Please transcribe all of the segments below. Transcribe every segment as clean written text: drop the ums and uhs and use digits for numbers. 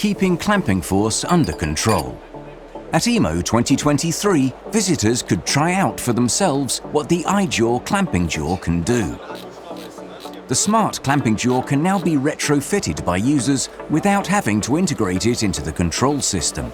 keeping clamping force under control. At EMO 2023, visitors could try out for themselves what the iJaw clamping jaw can do. The smart clamping jaw can now be retrofitted by users without having to integrate it into the control system.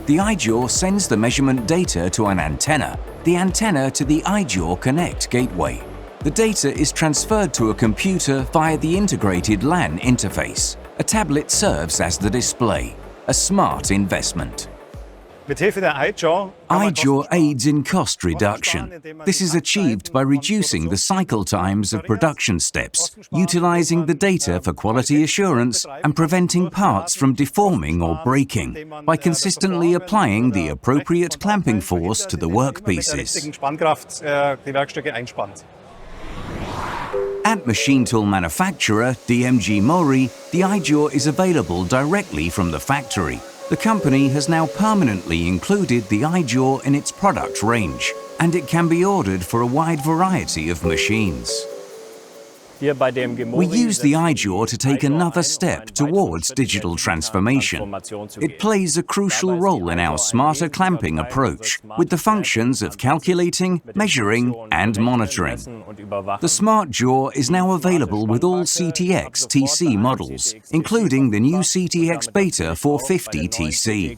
The iJaw sends the measurement data to an antenna, the antenna to the iJaw Connect gateway. The data is transferred to a computer via the integrated LAN interface. A tablet serves as the display, a smart investment. iJaw aids in cost reduction. This is achieved by reducing the cycle times of production steps, utilizing the data for quality assurance and preventing parts from deforming or breaking by consistently applying the appropriate clamping force to the workpieces. At machine tool manufacturer DMG Mori, the iJaw is available directly from the factory. The company has now permanently included the iJaw in its product range, and it can be ordered for a wide variety of machines. We use the iJaw to take another step towards digital transformation. It plays a crucial role in our smarter clamping approach, with the functions of calculating, measuring, and monitoring. The smart jaw is now available with all CTX TC models, including the new CTX Beta 450 TC.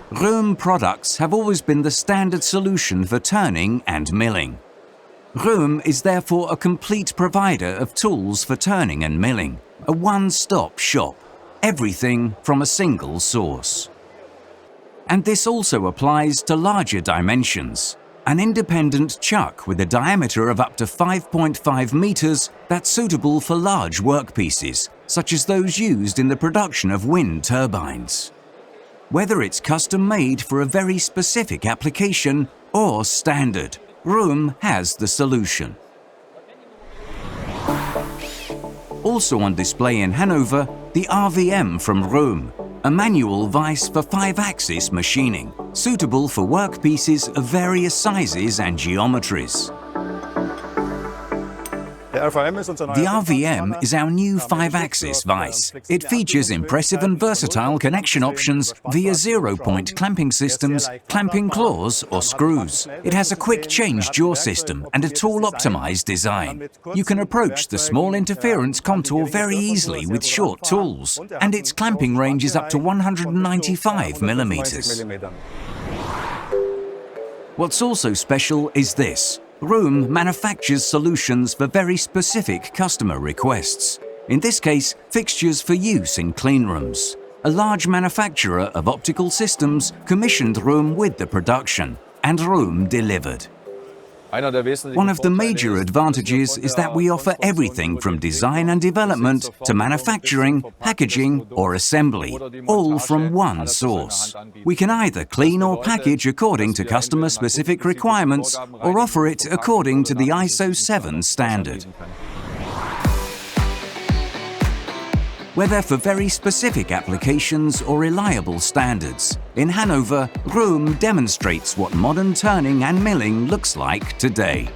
Röhm products have always been the standard solution for turning and milling. Röhm is therefore a complete provider of tools for turning and milling, a one-stop shop, everything from a single source. And this also applies to larger dimensions. An independent chuck with a diameter of up to 5.5 meters that's suitable for large workpieces, such as those used in the production of wind turbines. Whether it's custom-made for a very specific application or standard, Röhm has the solution. Also on display in Hanover, the RVM from Röhm, a manual vise for 5-axis machining, suitable for workpieces of various sizes and geometries. The RVM is our new 5-axis vise. It features impressive and versatile connection options via zero-point clamping systems, clamping claws or screws. It has a quick change jaw system and a tool-optimized design. You can approach the small interference contour very easily with short tools, and its clamping range is up to 195 millimeters. What's also special is this. Röhm manufactures solutions for very specific customer requests. In this case, fixtures for use in cleanrooms. A large manufacturer of optical systems commissioned Röhm with the production, and Röhm delivered. One of the major advantages is that we offer everything from design and development to manufacturing, packaging or assembly, all from one source. We can either clean or package according to customer-specific requirements or offer it according to the ISO 7 standard. Whether for very specific applications or reliable standards, in Hanover, Röhm demonstrates what modern turning and milling looks like today.